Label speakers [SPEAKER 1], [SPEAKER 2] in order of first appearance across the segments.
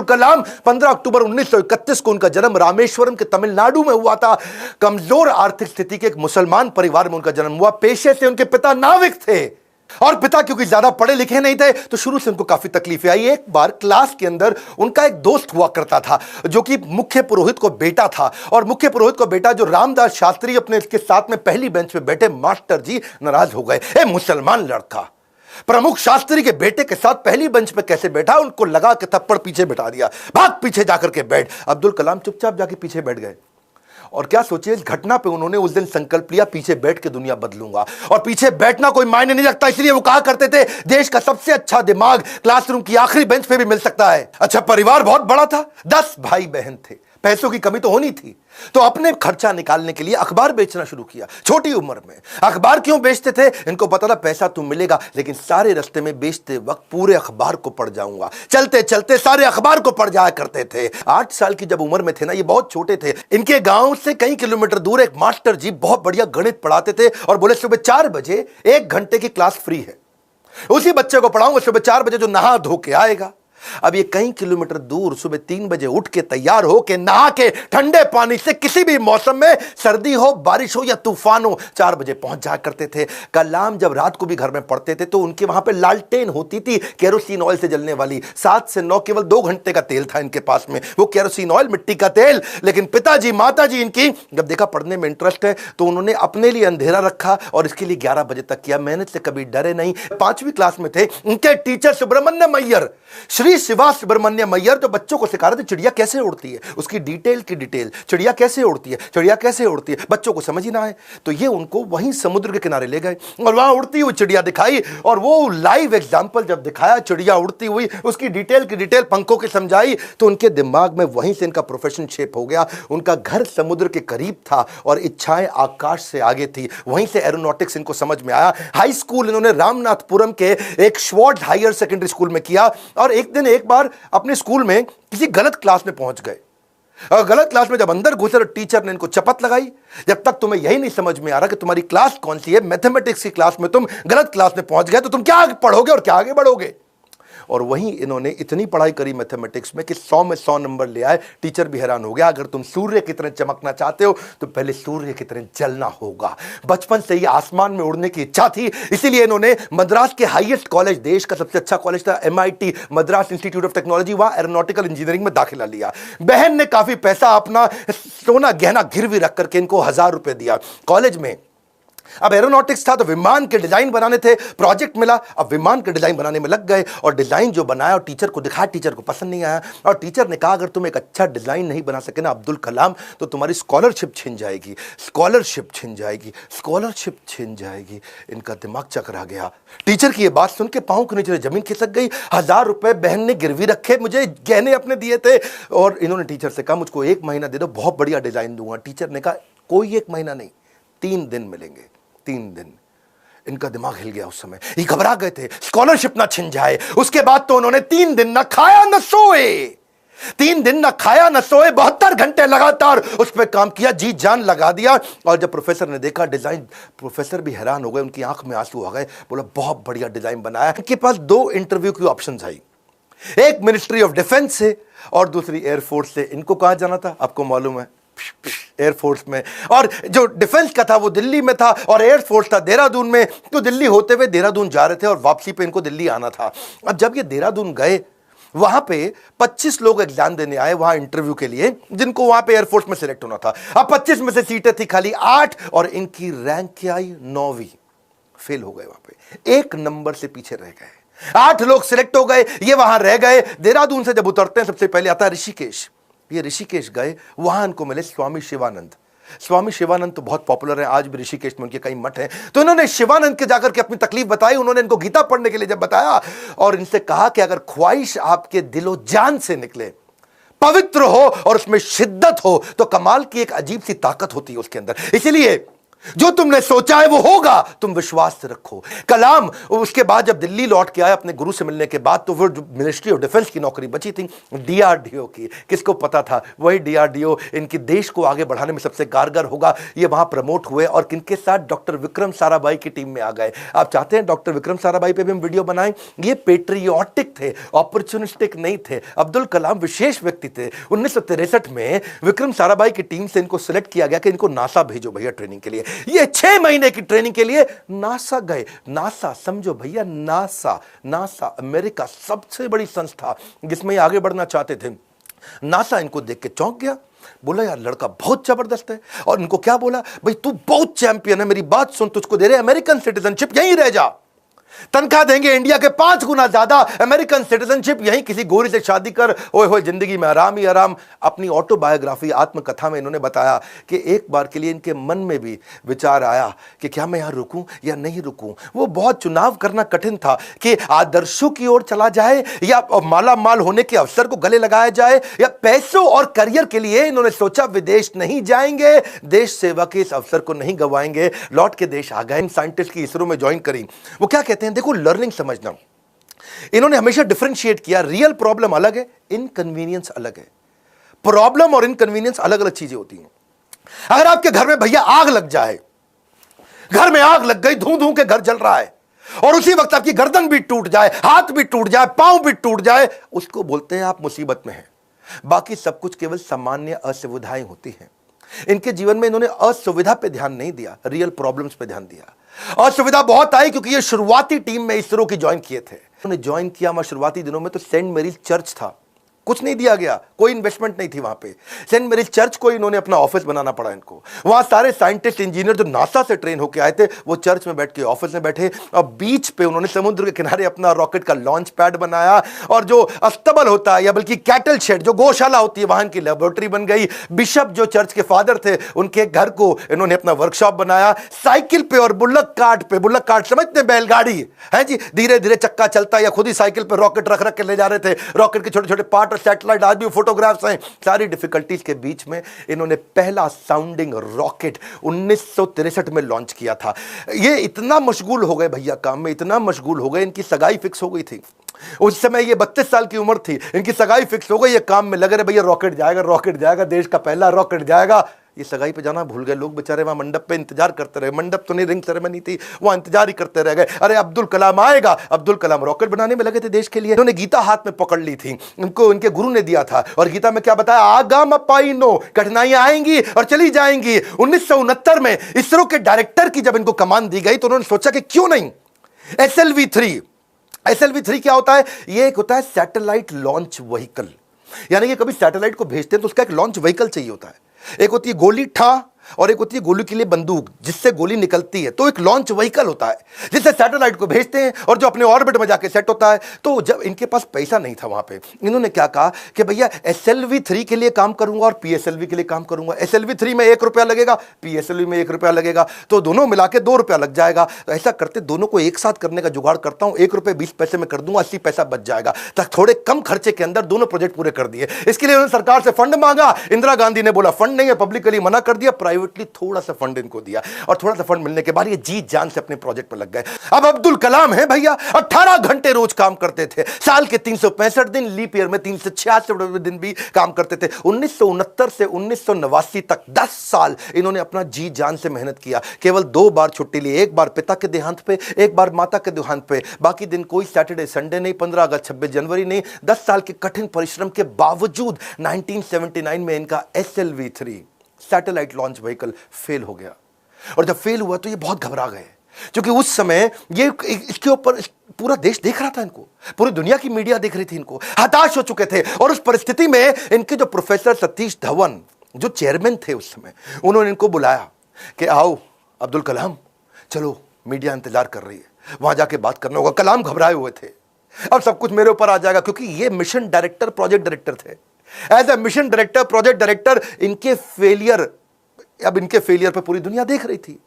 [SPEAKER 1] अब्दुल कलाम 15 अक्टूबर 1931 को उनका जन्म रामेश्वरम के तमिलनाडु में हुआ था। कमजोर आर्थिक स्थिति के एक मुसलमान परिवार में उनका जन्म हुआ। पेशे से उनके पिता नाविक थे और पिता क्योंकि ज्यादा पढ़े लिखे नहीं थे तो शुरू से उनको काफी तकलीफें आई। एक बार क्लास के अंदर उनका एक दोस्त हुआ करता था जो कि मुख्य पुरोहित को बेटा था, और मुख्य पुरोहित को बेटा जो रामदास शास्त्री अपने इसके साथ में पहली बेंच पे बैठे मास्टर जी नाराज हो गए। ए मुसलमान लड़का प्रमुख शास्त्री के बेटे के साथ पहली बेंच पे कैसे बैठा? उनको लगा के थप्पड़ पीछे बैठा दिया, भाग पीछे जाकर के बैठ। अब्दुल कलाम चुपचाप जाके पीछे बैठ गए और क्या सोचिए, इस घटना पे उन्होंने उस दिन संकल्प लिया पीछे बैठ के दुनिया बदलूंगा। और पीछे बैठना कोई मायने नहीं रखता, इसलिए वो कहा करते थे देश का सबसे अच्छा दिमाग क्लासरूम की आखिरी बेंच पे भी मिल सकता है। अच्छा, परिवार बहुत बड़ा था, 10 भाई बहन थे, पैसों की कमी तो होनी थी, तो अपने खर्चा निकालने के लिए अखबार बेचना शुरू किया। छोटी उम्र में अखबार क्यों बेचते थे? इनको पता था पैसा तो मिलेगा, लेकिन सारे रास्ते में बेचते वक्त पूरे अखबार को पढ़ जाऊंगा। चलते चलते सारे अखबार को पढ़ जाया करते थे। 8 साल की जब उम्र में थे ना, ये बहुत छोटे थे, इनके गांव से कई किलोमीटर दूर एक मास्टर जी बहुत बढ़िया गणित पढ़ाते थे और बोले सुबह 4 बजे 1 घंटे की क्लास फ्री है, उसी बच्चे को पढ़ाऊंगा सुबह 4 बजे जो नहा धो के आएगा। अब ये कई किलोमीटर दूर सुबह 3 बजे उठ के तैयार हो के नहा के ठंडे पानी से किसी भी मौसम में, सर्दी हो बारिश हो या तूफान हो, 4 बजे पहुंच जाया करते थे। कलाम जब रात को भी घर में पढ़ते थे तो उनके वहां पे लालटेन होती थी केरोसिन ऑयल से जलने वाली। 7 से 9 केवल 2 घंटे का तेल था इनके पास में, वो केरोसिन ऑयल, मिट्टी का तेल। लेकिन पिताजी माताजी इनकी जब देखा पढ़ने में इंटरेस्ट है तो उन्होंने अपने लिए अंधेरा रखा और इसके लिए 11 बजे तक किया। मेहनत से कभी डरे नहीं। 5वीं क्लास में थे, उनके टीचर सुब्रमण्यम अय्यर, श्री शिवा सुब्रमण्यम अय्यर, जो बच्चों को सिखा रहे थे चिड़िया कैसे उड़ती है, उसकी डिटेल की डिटेल, चिड़िया कैसे उड़ती है, चिड़िया कैसे उड़ती है, बच्चों को समझ ही ना आए तो ये उनको वहीं समुद्र के किनारे ले गए और वहां उड़ती हुई चिड़िया दिखाई। और वो लाइव एग्जांपल जब दिखाया चिड़िया उड़ती हुई, उसकी डिटेल की डिटेल पंखों की समझाई, तो उनके दिमाग में वहीं से इनका प्रोफेशन शेप हो गया। उनका घर समुद्र के करीब था और इच्छाएं आकाश से आगे थी, वहीं से एरोनॉटिक्स इनको समझ में आया। हाई स्कूल इन्होंने रामनाथपुरम के एक श्वार्ट्ज हायर सेकेंडरी स्कूल में किया और एक दिन एक बार अपने स्कूल में किसी गलत क्लास में पहुंच गए। और गलत क्लास में जब अंदर घुसे तो टीचर ने इनको चपत लगाई, जब तक तुम्हें यही नहीं समझ में आ रहा कि तुम्हारी क्लास कौन सी है, मैथमेटिक्स की क्लास में तुम गलत क्लास में पहुंच गए तो तुम क्या पढ़ोगे और क्या आगे बढ़ोगे। और वहीं इन्होंने इतनी पढ़ाई करी मैथमेटिक्स में कि 100 में 100 नंबर ले आए। टीचर भी हैरान हो गया, अगर तुम सूर्य की तरह चमकना चाहते हो तो पहले सूर्य की तरह जलना होगा। बचपन से ही आसमान में उड़ने की इच्छा थी, इसीलिए इन्होंने मद्रास के हाईएस्ट कॉलेज, देश का सबसे अच्छा कॉलेज था MIT, Madras institute of technology, वहां एरोनॉटिकल इंजीनियरिंग में दाखिला लिया। बहन ने काफी पैसा अपना सोना गहना गिरवी रख करके इनको 1000 रुपए दिया। कॉलेज में अब एरोनॉटिक्स था तो विमान के डिजाइन बनाने थे, प्रोजेक्ट मिला, अब विमान के डिजाइन बनाने में लग गए और डिजाइन जो बनाया और टीचर को दिखाया, टीचर को पसंद नहीं आया और टीचर ने कहा अगर तुम एक अच्छा डिजाइन नहीं बना सके ना अब्दुल कलाम तो तुम्हारी स्कॉलरशिप छिन जाएगी, स्कॉलरशिप छिन जाएगी, स्कॉलरशिप छिन जाएगी। इनका दिमाग चकरा गया। टीचर की ये बात सुन के पांव के नीचे जमीन खिसक गई। 1000 रुपए बहन ने गिरवी रखे, मुझे गहने अपने दिए थे और इन्होंने टीचर से कहा मुझको 1 महीना दे दो, बहुत बढ़िया डिजाइन दूंगा। टीचर ने कहा कोई 1 महीना नहीं, 3 दिन मिलेंगे, 3 दिन। इनका दिमाग हिल गया उस समय, ये घबरा गए थे स्कॉलरशिप ना छिन जाए। उसके बाद तो उन्होंने 3 दिन ना खाया ना सोए, 3 दिन ना खाया ना सोए, 72 घंटे लगातार उस पर काम किया, जी जान लगा दिया। और जब प्रोफेसर ने देखा डिजाइन, प्रोफेसर भी हैरान हो गए, उनकी आंख में आंसू आ गए, बोला बहुत बढ़िया डिजाइन बनाया। इनके पास 2 इंटरव्यू की ऑप्शन आई, एक मिनिस्ट्री ऑफ डिफेंस से और दूसरी एयरफोर्स से। इनको कहां जाना था आपको मालूम है? एयरफोर्स में। और जो डिफेंस का था वो दिल्ली में था और एयरफोर्स था देहरादून में। तो दिल्ली होते हुए देहरादून जा रहे थे और वापसी पे इनको दिल्ली आना था। अब जब ये देहरादून गए, वहां पे 25 लोग एग्जाम देने आए वहां इंटरव्यू के लिए, जिनको वहां पे एयरफोर्स में सिलेक्ट होना था। अब 25 में से सीटें थी खाली 8 और इनकी रैंक क्या आई? 9वीं। फेल हो गए, वहां पे 1 नंबर से पीछे रह गए। 8 लोग सिलेक्ट हो गए, ये वहां रह गए। देहरादून से जब उतरते हैं सबसे पहले आता है ऋषिकेश। ये ऋषिकेश गए, वहां इनको मिले स्वामी शिवानंद। स्वामी शिवानंद तो बहुत पॉपुलर है, आज भी ऋषिकेश में उनके कई मठ हैं। तो इन्होंने शिवानंद के जाकर के अपनी तकलीफ बताई। उन्होंने इनको गीता पढ़ने के लिए जब बताया और इनसे कहा कि अगर ख्वाहिश आपके दिलो जान से निकले, पवित्र हो और उसमें शिद्दत हो, तो कमाल की एक अजीब सी ताकत होती है उसके अंदर। इसीलिए जो तुमने सोचा है वो होगा, तुम विश्वास से रखो। कलाम उसके बाद जब दिल्ली लौट के आया अपने गुरु से मिलने के बाद, तो वो मिनिस्ट्री ऑफ डिफेंस की नौकरी बची थी डीआरडीओ की। किसको पता था वही डीआरडीओ इनके देश को आगे बढ़ाने में सबसे कारगर होगा। ये वहां प्रमोट हुए और किनके साथ, डॉक्टर विक्रम साराभाई की टीम में आ गए। आप चाहते हैं डॉक्टर विक्रम साराभाई पे भी हम वीडियो बनाएं? ये पेट्रियोटिक थे, अपॉर्चुनिस्टिक नहीं थे। अब्दुल कलाम विशेष व्यक्ति थे। 1963 में विक्रम साराभाई की टीम से इनको सिलेक्ट किया गया कि इनको नासा भेजो भैया ट्रेनिंग के लिए। ये 6 महीने की ट्रेनिंग के लिए नासा गए। नासा समझो भैया, नासा अमेरिका सबसे बड़ी संस्था जिसमें ये आगे बढ़ना चाहते थे। नासा इनको देख के चौंक गया, बोला यार लड़का बहुत जबरदस्त है। और इनको क्या बोला, भाई तू बहुत चैंपियन है, मेरी बात सुन, तुझको दे रहे अमेरिकन सिटीजनशिप, यहीं रह जा, तनख्वाह देंगे इंडिया के 5 गुना ज्यादा, अमेरिकन सिटीजनशिप, यहीं किसी गोरी से शादी कर, ओए होए जिंदगी में आराम ही आराम। अपनी ऑटोबायोग्राफी आत्मकथा में इन्होंने बताया कि एक बार के लिए इनके मन में भी विचार आया कि क्या मैं यहां रुकूं या नहीं रुकूं। वो बहुत चुनाव करना कठिन था कि आदर्शों की ओर चला जाए या माला माल होने के अवसर को गले लगाया जाए, या पैसों और करियर के लिए इन्होंने सोचा विदेश नहीं जाएंगे, देश सेवा के इस अवसर को नहीं गवाएंगे। लौट के देश आ गए, साइंटिस्ट की इसरो में ज्वाइन करी। वो क्या कहते हैं, देखो लर्निंग समझना, इन्होंने हमेशा डिफरेंशिएट किया, रियल प्रॉब्लम अलग है, इनकन्वीनियंस अलग है। प्रॉब्लम और इनकन्वीनियंस अलग अलग चीजें होती हैं। अगर आपके घर में भैया आग लग जाए, घर में आग लग गई, धू धू के घर जल रहा है, और उसी वक्त आपकी गर्दन भी टूट जाए, हाथ भी टूट जाए, पांव भी टूट जाए, उसको बोलते हैं आप मुसीबत में हैं। बाकी सब कुछ केवल सामान्य असुविधाएं होती हैं। इनके जीवन में इन्होंने असुविधा पे ध्यान नहीं दिया, रियल प्रॉब्लम्स पे ध्यान दिया। असुविधा बहुत आई क्योंकि ये शुरुआती टीम में इसरो की ज्वाइन किए थे। उन्होंने ज्वाइन किया मैं शुरुआती दिनों में तो सेंट मेरीज चर्च था, कुछ नहीं दिया गया, कोई इन्वेस्टमेंट नहीं थी वहां पे। सेंट मेरीज चर्च को इन्होंने अपना ऑफिस बनाना पड़ा इनको। वहां सारे साइंटिस्ट इंजीनियर जो नासा से ट्रेन होकर आए थे वो चर्च में बैठ के ऑफिस में बैठे, और बीच पे उन्होंने समुद्र के किनारे अपना रॉकेट का लॉन्च पैड बनाया, और जो अस्तबल होता है या बल्कि कैटल शेड जो गौशाला होती है वहां की लेबोरेटरी बन गई। बिशप जो चर्च के फादर थे उनके घर को इन्होंने अपना वर्कशॉप बनाया। साइकिल पे और बुल्लक कार्ट पे, बुल्लक कार्ट समझते हैं बैलगाड़ी है जी, धीरे धीरे चक्का चलता या खुद ही साइकिल पे रॉकेट रख रख के ले जा रहे थे। रॉकेट के छोटे छोटे पार्ट और सैटेलाइट, आज भी फोटोग्राफ्स हैं। सारी डिफिकल्टीज के बीच में इन्होंने पहला साउंडिंग रॉकेट 1963 में लॉन्च किया था। ये इतना मशगूल हो गए भैया काम में, इतना मशगूल हो गए, इनकी सगाई फिक्स हो गई थी। उस समय ये 32 साल की उम्र थी, इनकी सगाई फिक्स हो गई, ये काम में लगे रहे, भैया रॉकेट जाएगा, रॉकेट जाएगा, देश का पहला रॉकेट जाएगा। ये सगाई पे जाना भूल गए लोग बेचारे, वहां मंडप पे इंतजार करते रहे। मंडप तो नहीं, रिंग सेरेमनी थी, वहां इंतजार ही करते रह गए। अरे अब्दुल कलाम आएगा, अब्दुल कलाम रॉकेट बनाने में लगे थे देश के लिए। उन्होंने गीता हाथ में पकड़ ली थी, उनको उनके गुरु ने दिया था, और गीता में क्या बताया, आगाम पाइनो, कठिनाइयां आएंगी और चली जाएंगी। 1969 में इसरो के डायरेक्टर की जब इनको कमान दी गई तो उन्होंने सोचा कि क्यों नहीं SLV-3। SLV-3 क्या होता है, ये एक होता है सैटेलाइट लॉन्च व्हीकल, यानी कि कभी सैटेलाइट को भेजते हैं तो उसका एक लॉन्च व्हीकल चाहिए होता है। एक होती है गोली ठा और एक होती है गोली के लिए बंदूक जिससे गोली निकलती है, तो एक लॉन्च व्हीकल होता है जिससे सैटेलाइट को भेजते हैं और जो अपने ऑर्बिट में जाके सेट होता है। तो जब इनके पास पैसा नहीं था वहां पे, इन्होंने क्या कहा कि भैया SLV-3 के लिए काम करूंगा और PSLV के लिए काम करूंगा। SLV-3 में 1 रुपया लगेगा, PSLV में 1 रुपया लगेगा, तो दोनों मिला के 2 रुपया लग जाएगा। तो ऐसा करते दोनों को एक साथ करने का जुगाड़ करता हूं, 1 रुपये 20 पैसे में कर दूंगा, 80 पैसा बच जाएगा। तक थोड़े कम खर्चे के अंदर दोनों प्रोजेक्ट पूरे कर दिए। इसके लिए उन्होंने सरकार से फंड मांगा, इंदिरा गांधी ने बोला फंड नहीं है, पब्लिकली मना कर दिया, प्राइवेटली थोड़ा सा फंड इनको दिया, और थोड़ा सा फंड मिलने के बाद ये जी जान से अपने प्रोजेक्ट पर लग गए। अब अब्दुल कलाम है भैया, 18 घंटे रोज काम करते थे, साल के 365 दिन, लीप ईयर में 366 दिन भी काम करते थे। 1969 से 1989 तक 10 साल इन्होंने अपना जी जान से मेहनत किया। केवल 2 बार छुट्टी ली, एक बार पिता के देहांत पे, एक बार माता के देहांत पे। बाकी दिन कोई सैटरडे संडे नहीं, 15 अगस्त 26 जनवरी नहीं। 10 साल के कठिन परिश्रम के बावजूद 1979 में इनका SLV-3 satellite launch vehicle fail हो गया। और जब फेल हुआ तो ये बहुत घबरा गए, क्योंकि उस समय ये इसके ऊपर पूरा देश देख रहा था इनको, पूरी दुनिया की मीडिया देख रही थी इनको, हताश हो चुके थे। और उस परिस्थिति में इनके जो प्रोफेसर सतीश धवन जो चेयरमैन थे उस समय, उन्होंने इनको बुलाया कि आओ अब्दुल कलाम, चलो मीडिया इंतजार कर रही है, वहां जाके बात करना होगा। कलाम घबराए हुए थे, अब सब कुछ मेरे ऊपर आ जाएगा, क्योंकि ये मिशन डायरेक्टर, प्रोजेक्ट डायरेक्टर थे। As a mission director, project director, इनके फेलियर पे पूरी दुनिया देख रही थी।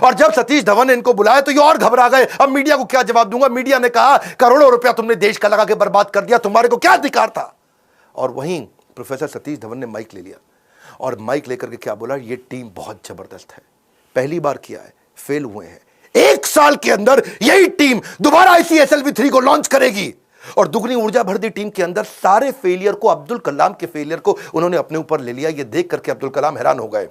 [SPEAKER 1] और जब सतीश धवन ने इनको बुलाया तो ये और घबरा गए, अब मीडिया को क्या जवाब दूंगा। मीडिया ने कहा करोड़ों रुपया तुमने देश का लगा के बर्बाद कर दिया, तुम्हारे को क्या अधिकार था। और वहीं प्रोफेसर सतीश धवन ने माइक ले लिया और माइक लेकर के क्या बोला, ये टीम बहुत जबरदस्त है, पहली बार किया है, फेल हुए हैं। 1 साल के अंदर यही टीम दोबारा ICSLV-3 को लॉन्च करेगी और दुगनी ऊर्जा भर दी टीम के अंदर। सारे फेलियर को, अब्दुल कलाम के फेलियर को उन्होंने अपने ऊपर ले लिया। ये देख करके अब्दुल कलाम हैरान हो गए।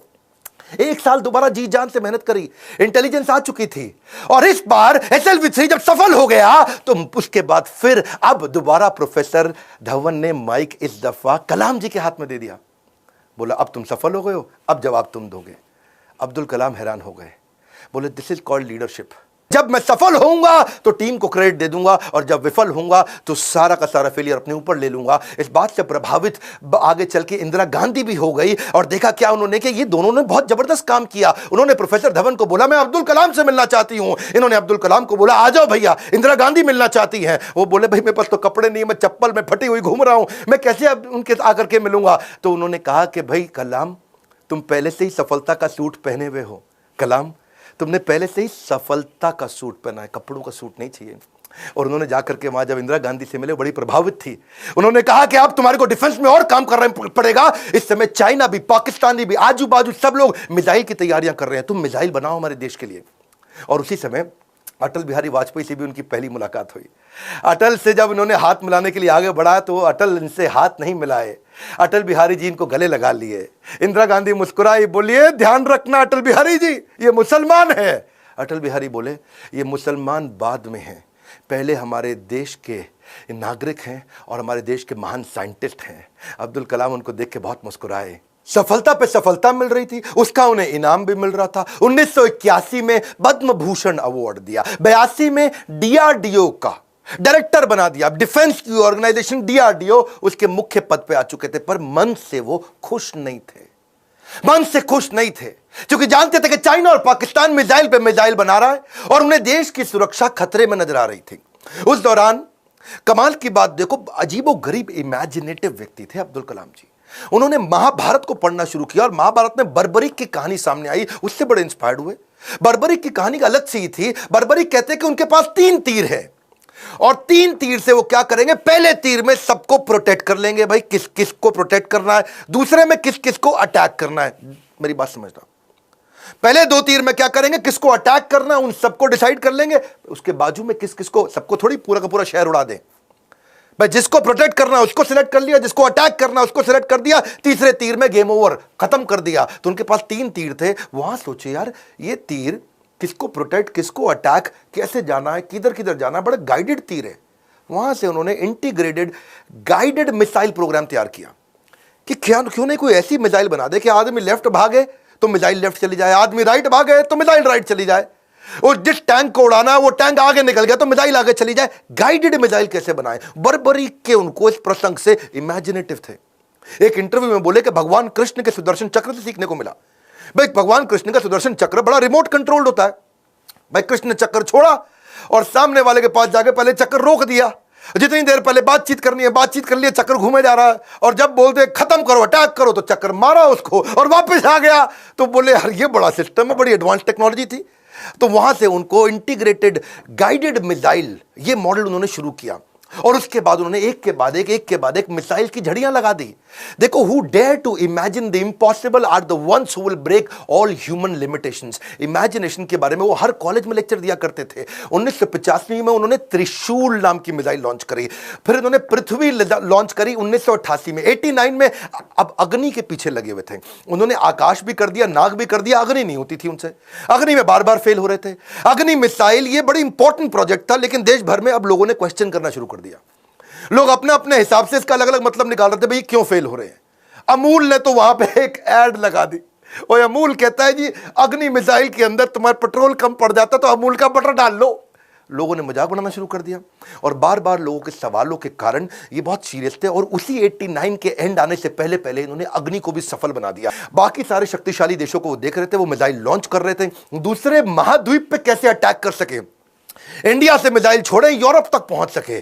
[SPEAKER 1] 1 साल दोबारा जी जान से मेहनत करी, इंटेलिजेंस आ चुकी थी और इस बार SLV-3 जब सफल हो गया तो उसके बाद फिर अब दोबारा प्रोफेसर धवन ने माइक इस दफा कलाम जी के हाथ में दे दिया। बोला अब तुम सफल हो गए हो, अब जवाब तुम दोगे। अब्दुल कलाम हैरान हो गए, बोले दिस इज कॉल्ड लीडरशिप। जब मैं सफल होऊंगा तो टीम को क्रेडिट दे दूंगा और जब विफल होऊंगा तो सारा का सारा फेलियर अपने ऊपर ले लूंगा। इस बात से प्रभावित आगे चल के इंदिरा गांधी भी हो गई और देखा क्या उन्होंने कि ये दोनों ने बहुत जबरदस्त काम किया। उन्होंने प्रोफेसर धवन को बोला मैं अब्दुल कलाम से मिलना चाहती हूं, इन्होंने अब्दुल कलाम को बोला आ जाओ भैया, इंदिरा गांधी मिलना चाहती हैं। वो बोले भाई मेरे पास तो कपड़े नहीं, मैं चप्पल में फटी हुई घूम रहा हूं, मैं कैसे अब उनके आकर के मिलूंगा। तो उन्होंने कहा कि भाई कलाम तुम पहले से ही सफलता का सूट पहने हुए हो, कलाम तुमने पहले से ही सफलता का सूट पहना है, कपड़ों का सूट नहीं चाहिए। और उन्होंने जाकर के वहां जब इंदिरा गांधी से मिले बड़ी प्रभावित थी। उन्होंने कहा कि अब तुम्हारे को डिफेंस में और काम करना पड़ेगा। इस समय चाइना भी, पाकिस्तान भी, आजू बाजू सब लोग मिसाइल की तैयारियां कर रहे हैं, तुम मिसाइल बनाओ हमारे देश के लिए। और उसी समय अटल बिहारी वाजपेयी से भी उनकी पहली मुलाकात हुई। अटल से जब उन्होंने हाथ मिलाने के लिए आगे बढ़ा तो अटल इनसे हाथ नहीं मिलाए, अटल बिहारी जी इनको गले लगा लिए। इंदिरा गांधी मुस्कुराई, बोलिए ध्यान रखना अटल बिहारी जी ये मुसलमान है। अटल बिहारी बोले ये मुसलमान बाद में हैं, पहले हमारे देश के नागरिक हैं और हमारे देश के महान साइंटिस्ट हैं। अब्दुल कलाम उनको देख के बहुत मुस्कुराए। सफलता पे सफलता मिल रही थी, उसका उन्हें इनाम भी मिल रहा था। 1981 में पद्म भूषण अवार्ड दिया, 82 में DRDO का डायरेक्टर बना दिया। डिफेंस की ऑर्गेनाइजेशन DRDO उसके मुख्य पद पे आ चुके थे, पर मन से वो खुश नहीं थे, मन से खुश नहीं थे, क्योंकि जानते थे कि चाइना और पाकिस्तान मिसाइल पे मिसाइल बना रहा है और उन्हें देश की सुरक्षा खतरे में नजर आ रही थी। उस दौरान कमाल की बात देखो, अजीबो गरीब इमेजिनेटिव व्यक्ति थे अब्दुल कलाम जी। उन्होंने महाभारत को पढ़ना शुरू किया और महाभारत में बर्बरीक की कहानी सामने आई, उससे बड़े इंस्पायर्ड हुए। बर्बरीक की कहानी का अलग सी थी। बर्बरीक कहते हैं कि उनके पास 3 तीर है और 3 तीर से वो क्या करेंगे, पहले तीर में सबको प्रोटेक्ट कर लेंगे, भाई किस किस को प्रोटेक्ट करना है, दूसरे में किस किस को अटैक करना है। मेरी बात समझना, पहले 2 तीर में क्या करेंगे, किसको अटैक करना है उन सबको डिसाइड कर लेंगे, उसके बाजू में किस किस को, सबको थोड़ी पूरा का पूरा शहर उड़ा दें भाई, जिसको प्रोटेक्ट करना उसको सिलेक्ट कर लिया, जिसको अटैक करना उसको सिलेक्ट कर दिया, तीसरे तीर में गेम ओवर, खत्म कर दिया। तो उनके पास 3 तीर थे। वहां सोचे यार ये तीर किसको प्रोटेक्ट, किसको अटैक, कैसे जाना है, किधर किधर जाना है, बड़ा गाइडेड तीर है। वहां से उन्होंने इंटीग्रेटेड गाइडेड मिसाइल प्रोग्राम तैयार किया कि क्यों नहीं कोई ऐसी मिसाइल बना दे कि आदमी लेफ्ट भागे तो मिसाइल लेफ्ट चली जाए, आदमी राइट भागे तो मिसाइल राइट चली जाए, और जिस टैंक को उड़ाना है वो टैंक आगे निकल गया तो मिसाइल आगे चली जाए। गाइडेड मिसाइल कैसे बनाए, बर्बरीक के उनको इस प्रसंग से इमेजिनेटिव थे। एक इंटरव्यू में बोले कि भगवान कृष्ण के सुदर्शन चक्र से सीखने को मिला। भाई भगवान कृष्ण का सुदर्शन चक्र बड़ा रिमोट कंट्रोल्ड होता है। भाई कृष्ण ने चक्र छोड़ा और सामने वाले के पास जाके पहले चक्कर रोक दिया, जितनी देर पहले बातचीत करनी है बातचीत कर लिया, चक्कर घूमे जा रहा है, और जब बोलते खत्म करो अटैक करो तो चक्कर मारा उसको और वापस आ गया। तो बोले यार ये बड़ा सिस्टम है, बड़ी एडवांस टेक्नोलॉजी थी। तो वहां से उनको इंटीग्रेटेड गाइडेड मिसाइल ये मॉडल उन्होंने शुरू किया और उसके बाद उन्होंने एक के बाद एक मिसाइल की झड़ियां लगा दी। देखो, who dare to imagine the impossible are the ones who will break all human limitations. Imagination के बारे में वो हर कॉलेज में लेक्चर दिया करते थे। 1985 में उन्होंने त्रिशूल नाम की मिसाइल लॉन्च करी, फिर उन्होंने पृथ्वी लॉन्च करी 1988 में। 89 में अब अग्नि के पीछे लगे हुए थे। उन्होंने आकाश भी कर दिया, नाग भी कर दिया, अग्नि नहीं होती थी उनसे, अग्नि में बार बार फेल हो रहे थे। अग्नि मिसाइल ये बड़ी इंपॉर्टेंट प्रोजेक्ट था, लेकिन देश भर में अब लोगों ने क्वेश्चन करना शुरू कर दिया। लोग अपने अपने हिसाब से इसका अलग अलग मतलब निकाल रहे थे, भाई क्यों फेल हो रहे हैं। अमूल ने तो वहां पे एक एड लगा दी और अमूल कहता है जी अग्नि मिसाइल के अंदर तुम्हारा पेट्रोल कम पड़ जाता तो अमूल का बटर डाल लो। लोगों ने मजाक बनाना शुरू कर दिया और बार बार लोगों के सवालों के कारण ये बहुत सीरियस थे और उसी 89 के एंड आने से पहले पहले इन्होंने अग्नि को भी सफल बना दिया। बाकी सारे शक्तिशाली देशों को वो देख रहे थे, वो मिसाइल लॉन्च कर रहे थे, दूसरे महाद्वीप पे कैसे अटैक कर सके। इंडिया से मिसाइल छोड़े, यूरोप तक पहुंच सके,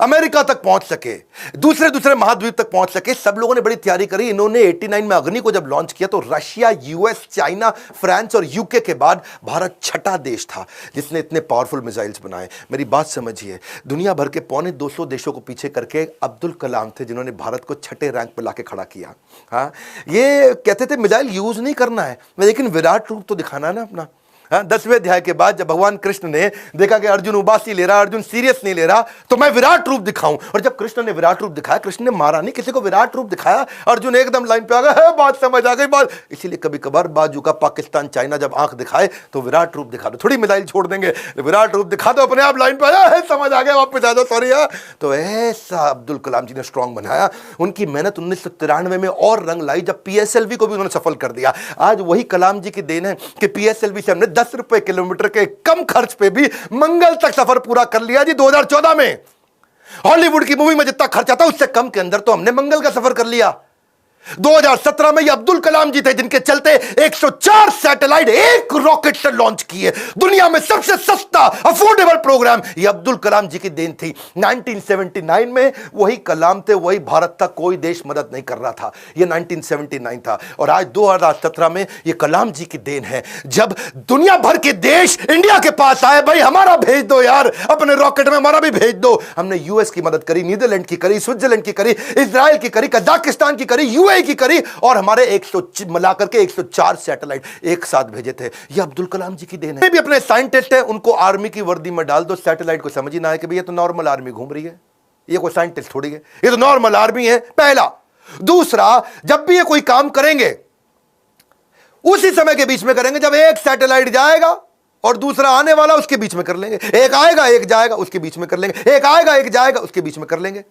[SPEAKER 1] अमेरिका तक पहुंच सके, दूसरे दूसरे महाद्वीप तक पहुंच सके। सब लोगों ने बड़ी तैयारी करी। इन्होंने 89 में अग्नि को जब लॉन्च किया तो रशिया, यूएस, चाइना, फ्रांस और यूके के बाद भारत छठा देश था जिसने इतने पावरफुल मिसाइल्स बनाए। मेरी बात समझिए, दुनिया भर के 250 देशों को पीछे करके अब्दुल कलाम थे जिन्होंने भारत को छठे रैंक पर लाके खड़ा किया। हाँ, ये कहते थे मिसाइल यूज नहीं करना है, लेकिन विराट रूप तो दिखाना है ना अपना। 10वें अध्याय के बाद जब भगवान कृष्ण ने देखा कि अर्जुन उबासी ले रहा, अर्जुन सीरियस नहीं ले रहा, तो मैं विराट रूप दिखाऊं। और जब कृष्ण ने विराट रूप दिखाया, कृष्ण ने मारा नहीं, किसी को विराट रूप दिखाया, अर्जुन एकदम लाइन पे आ गया, बात समझ आ गई बात। इसीलिए कभी कभार बाजू का पाकिस्तान, चाइना जब आंख दिखाए तो विराट रूप दिखा दो, थोड़ी मिसाइल छोड़ देंगे, विराट रूप दिखा दो, अपने आप लाइन पे आया, समझ आ गया, वापस आ जाओ, सॉरी। तो ऐसा अब्दुल कलाम जी ने स्ट्रांग बनाया। उनकी मेहनत 1993 में और रंग लाई जब पीएसएलवी को भी उन्होंने सफल कर दिया। आज वही कलाम जी की देन है कि पीएसएलवी से हमने 10 रुपए किलोमीटर के कम खर्च पे भी मंगल तक सफर पूरा कर लिया जी। 2014 में हॉलीवुड की मूवी में जितना खर्चा था उससे कम के अंदर तो हमने मंगल का सफर कर लिया। 2017 में ये अब्दुल कलाम जी थे जिनके चलते 104 सैटेलाइट एक रॉकेट से लॉन्च किए। दुनिया में सबसे सस्ता अफोर्डेबल प्रोग्राम ये अब्दुल कलाम जी की देन थी। 1979 में वही कलाम थे, वही भारत था, कोई देश मदद नहीं कर रहा था। ये 1979 था और आज 2017 में ये कलाम जी की देन है जब दुनिया भर के देश इंडिया के पास आए, भाई हमारा भेज दो यार, अपने रॉकेट में हमारा भी भेज दो। हमने यूएस की मदद करी, नीदरलैंड की करी, स्विट्जरलैंड की करी, इजराइल की करी, कजाकिस्तान की करी, यूएई की करी और हमारे 100 मिलाकर के 104 सैटेलाइट एक साथ भेजे थे। ये अब्दुल कलाम जी की देन है। भी अपने साइंटिस्ट है, उनको आर्मी की वर्दी में डाल दो, सैटेलाइट को समझ ही ना है कि भैया तो नॉर्मल आर्मी घूम रही है, ये कोई साइंटिस्ट थोड़ी है, ये तो नॉर्मल आर्मी है। पहला। दूसरा, जब भी ये कोई काम करेंगे उसी समय के बीच में करेंगे जब एक सैटेलाइट जाएगा और दूसरा आने वाला उसके बीच में कर लेंगे। एक आएगा एक जाएगा उसके बीच में कर लेंगे, एक आएगा एक जाएगा उसके बीच में कर लेंगे।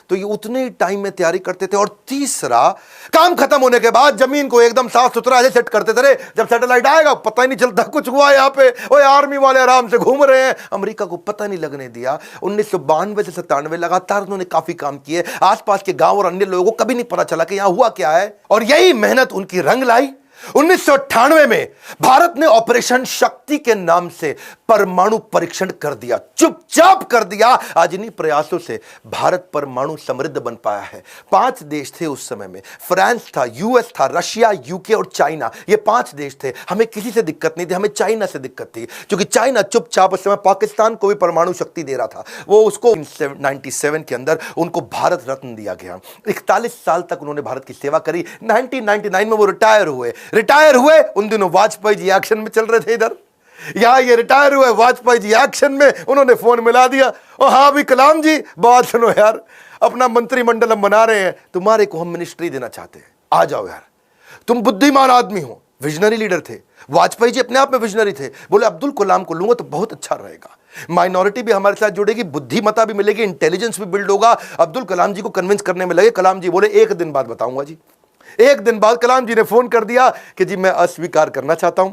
[SPEAKER 1] तो ये उतने ही टाइम में तैयारी करते थे। और तीसरा, काम खत्म होने के बाद जमीन को एकदम साफ सुथरा ऐसे सेट करते थे, जब सैटेलाइट आएगा पता ही नहीं चलता कुछ हुआ यहां पे, ओए आर्मी वाले आराम से घूम रहे हैं। अमेरिका को पता नहीं लगने दिया। 1992 से 97 लगातार उन्होंने काफी काम किए। आसपास के गांव और अन्य लोगों को कभी नहीं पता चला कि यहां हुआ क्या है, और यही मेहनत उनकी रंग लाई। 1998 में भारत ने ऑपरेशन शक्ति के नाम से परमाणु परीक्षण कर दिया, चुपचाप कर दिया। आज इन्हीं प्रयासों से भारत परमाणु समृद्ध बन पाया है। 5 देश थे उस समय में, फ्रांस था, यूएस था, रशिया, यूके और चाइना। ये 5 देश थे। हमें किसी से दिक्कत नहीं थी, हमें चाइना से दिक्कत थी, क्योंकि चाइना चुपचाप उस समय पाकिस्तान को भी परमाणु शक्ति दे रहा था। वो उसको 97 के अंदर उनको भारत रत्न दिया गया। 41 साल तक उन्होंने भारत की सेवा करी। 1999 में वो रिटायर हुए। उन दिनों वाजपेयी जी एक्शन में चल रहे थे इधर, यहां ये रिटायर हुए, वाजपेयी जी एक्शन में, उन्होंने फोन मिला दिया, और हाँ भी कलाम जी बात सुनो यार, अपना मंत्रिमंडल हम बना रहे हैं, तुम्हारे को हम मिनिस्ट्री देना चाहते हैं, आ जाओ यार, तुम बुद्धिमान आदमी हो। विजनरी लीडर थे वाजपेयी जी, अपने आप में विजनरी थे। बोले अब्दुल कलाम को लूंगा तो बहुत अच्छा रहेगा, माइनॉरिटी भी हमारे साथ जुड़ेगी, बुद्धिमता भी मिलेगी, इंटेलिजेंस भी बिल्ड होगा। अब्दुल कलाम जी को कन्विंस करने में लगे। कलाम जी बोले 1 दिन बाद बताऊंगा जी। 1 दिन बाद कलाम जी ने फोन कर दिया कि जी मैं अस्वीकार करना चाहता हूं,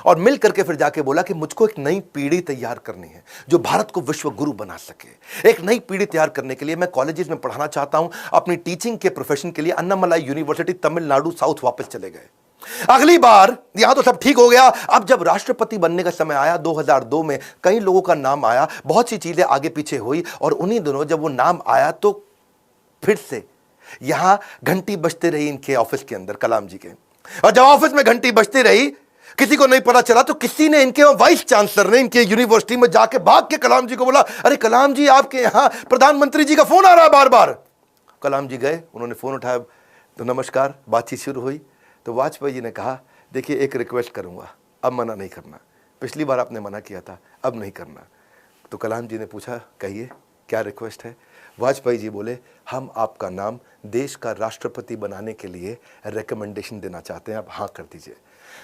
[SPEAKER 1] और मिल करके फिर जाके बोला कि मुझको एक नई पीढ़ी तैयार करनी है जो भारत को विश्व गुरु बना सके। एक नई पीढ़ी तैयार करने के लिए मैं कॉलेजेस में पढ़ाना चाहता हूं। अपनी टीचिंग के प्रोफेशन के लिए अन्नामलाई यूनिवर्सिटी तमिलनाडु साउथ वापस चले गए। अगली बार यहां तो सब ठीक हो गया। अब जब राष्ट्रपति बनने का समय आया 2002 में, कई लोगों का नाम आया, बहुत सी चीजें आगे पीछे हुई, और उन्हीं दिनों जब वो नाम आया तो फिर से यहां घंटी बजती रही इनके ऑफिस के अंदर, कलाम जी के। और जब ऑफिस में घंटी बजती रही, किसी को नहीं पता चला, तो किसी ने, इनके वाइस चांसलर ने इनके यूनिवर्सिटी में जाके भाग के कलाम जी को बोला, अरे कलाम जी आपके यहां प्रधानमंत्री जी का फोन आ रहा है बार बार। कलाम जी गए, उन्होंने फोन उठाया, तो नमस्कार, बातचीत शुरू हुई। तो वाजपेयी जी ने कहा, देखिए एक रिक्वेस्ट करूंगा, अब मना नहीं करना, पिछली बार आपने मना किया था, अब नहीं करना। तो कलाम जी ने पूछा, कहिए क्या रिक्वेस्ट है। वाजपेयी जी बोले, हम आपका नाम देश का राष्ट्रपति बनाने के लिए रिकमेंडेशन देना चाहते हैं, आप हाँ कर दीजिए।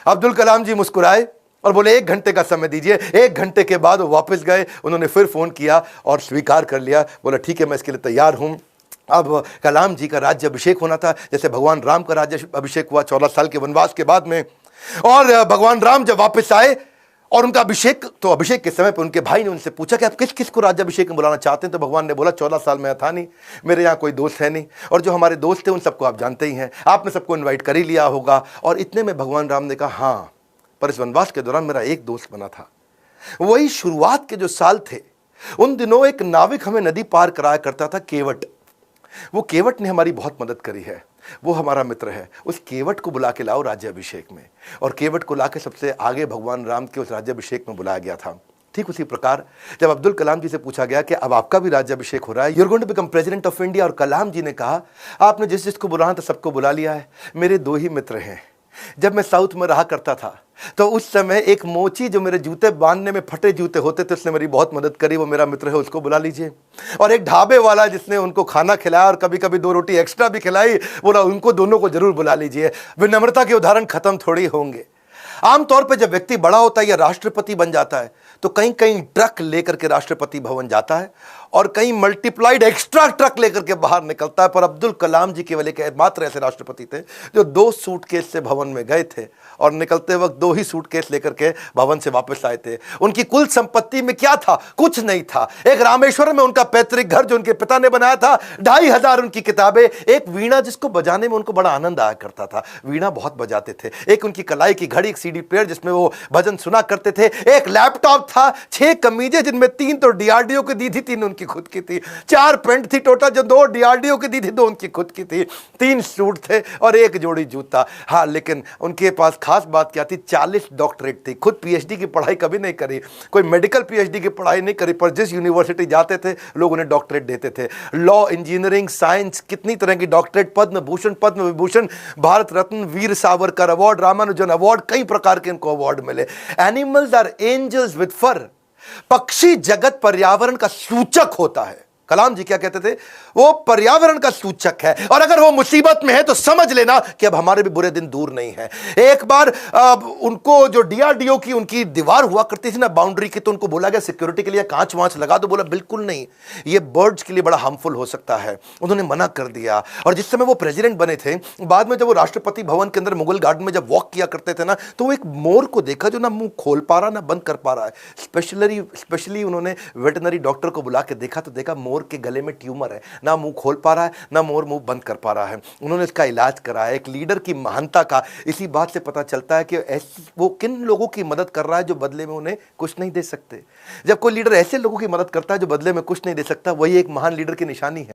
[SPEAKER 1] अब्दुल कलाम जी मुस्कुराए और बोले 1 घंटे का समय दीजिए। 1 घंटे के बाद वो वापस गए, उन्होंने फिर फोन किया और स्वीकार कर लिया। बोला ठीक है, मैं इसके लिए तैयार हूं। अब कलाम जी का राज्य अभिषेक होना था, जैसे भगवान राम का राज्य अभिषेक हुआ 14 साल के वनवास के बाद में। और भगवान राम जब वापस आए और उनका अभिषेक, तो अभिषेक के समय पर उनके भाई ने उनसे पूछा कि आप किस किस को राज्य अभिषेक में बुलाना चाहते हैं। तो भगवान ने बोला 14 साल में था नहीं, मेरे यहाँ कोई दोस्त है नहीं, और जो हमारे दोस्त थे उन सबको आप जानते ही हैं, आपने सबको इन्वाइट कर ही लिया होगा। और इतने में भगवान राम ने कहा, हाँ, पर इस वनवास के दौरान मेरा एक दोस्त बना था, वही शुरुआत के जो साल थे, उन दिनों एक नाविक हमें नदी पार कराया करता था, केवट। वो केवट ने हमारी बहुत मदद करी है, वो हमारा मित्र है। उस केवट को बुला के लाओ राज्याभिषेक में, और केवट को लाके सबसे आगे भगवान राम के उस राज्याभिषेक में बुलाया गया था। ठीक उसी प्रकार जब अब्दुल कलाम जी से पूछा गया कि अब आपका भी राज्याभिषेक हो रहा है, you're going to become president of India, और कलाम जी ने कहा आपने जिस जिसको बुलाना था सबको बुला लिया है, मेरे दो ही मित्र हैं। जब मैं साउथ में रहा करता था तो उस समय एक मोची जो मेरे जूते बांधने में फटे जूते होते थे, उसने मेरी बहुत मदद करी, वो मेरा मित्र है, उसको बुला लीजिए। और एक ढाबे वाला जिसने उनको खाना खिलाया और कभी कभी 2 रोटी एक्स्ट्रा भी खिलाई, बोला उनको दोनों को जरूर बुला लीजिए। विनम्रता के उदाहरण खत्म थोड़ी होंगे। आमतौर पर जब व्यक्ति बड़ा होता है या राष्ट्रपति बन जाता है तो कहीं कहीं ट्रक लेकर के राष्ट्रपति भवन जाता है और कहीं मल्टीप्लाइड एक्स्ट्रा ट्रक लेकर के बाहर निकलता है। पर अब्दुल कलाम जी केवल एक मात्र ऐसे राष्ट्रपति थे जो 2 सूटकेस से भवन में गए थे और निकलते वक्त 2 ही सूटकेस लेकर के भवन से वापस आए थे। उनकी कुल संपत्ति में क्या था? कुछ नहीं था। एक रामेश्वरम में उनका पैतृक घर जो उनके पिता ने बनाया था, 2500 उनकी किताबें, एक वीणा जिसको बजाने में उनको बड़ा आनंद आया करता था, वीणा बहुत बजाते थे, एक उनकी कलाई की घड़ी, एक सीडी प्लेयर जिसमें वो भजन सुना करते थे, एक लैपटॉप था, 6 कमीजें जिनमें 3 तो डीआरडीओ की दी थी, 3 उनकी खुद की थी, 4 पेंट थी टोटल जो 2 डीआरडीओ की दी थी, 2 उनकी खुद की थी, 3 सूट थे और 1 जोड़ी जूता। हाँ, लेकिन उनके पास खास बात क्या थी? 40 डॉक्टरेट थी। खुद पीएचडी की पढ़ाई कभी नहीं करी, कोई मेडिकल पीएचडी की पढ़ाई नहीं करी, पर जिस यूनिवर्सिटी जाते थे लोग उन्हें डॉक्टरेट देते थे। लॉ, इंजीनियरिंग, साइंस, कितनी तरह की doctorate, Padma Bhushan, Padma Vibhushan, Bharat Ratna, Veer Savarkar award, Ramanujan award, कई प्रकार के इनको अवार्ड मिले। एनिमल्स आर एंजल्स विद फर। पक्षी जगत पर्यावरण का सूचक होता है। कलाम जी क्या कहते थे? वो पर्यावरण का सूचक है, और अगर वो मुसीबत में है तो समझ लेना कि अब हमारे भी बुरे दिन दूर नहीं है। एक बार उनको जो डीआरडीओ की उनकी दीवार हुआ करती थी ना बाउंड्री की, तो उनको बोला गया सिक्योरिटी के लिए कांच वांच लगा दो, बोला बिल्कुल नहीं, ये बर्ड्स के लिए बड़ा हार्मफुल हो सकता है। उन्होंने मना कर दिया। और जिस समय वो प्रेसिडेंट बने थे, बाद में जब वो राष्ट्रपति भवन के अंदर मुगल गार्डन में जब वॉक किया करते थे ना, तो वो एक मोर को देखा जो ना मुंह खोल पा रहा ना बंद कर पा रहा है। स्पेशली उन्होंने वेटनरी डॉक्टर को बुला के देखा तो देखा मोर के गले में ट्यूमर है, ना मुंह खोल पा रहा है ना मोर मुंह बंद कर पा रहा है। उन्होंने इसका इलाज कराया। एक लीडर की महानता का इसी बात से पता चलता है कि वो किन लोगों की मदद कर रहा है जो बदले में उन्हें कुछ नहीं दे सकते। जब कोई लीडर ऐसे लोगों की मदद करता है जो बदले में कुछ नहीं दे सकता, वही एक महान लीडर की निशानी है।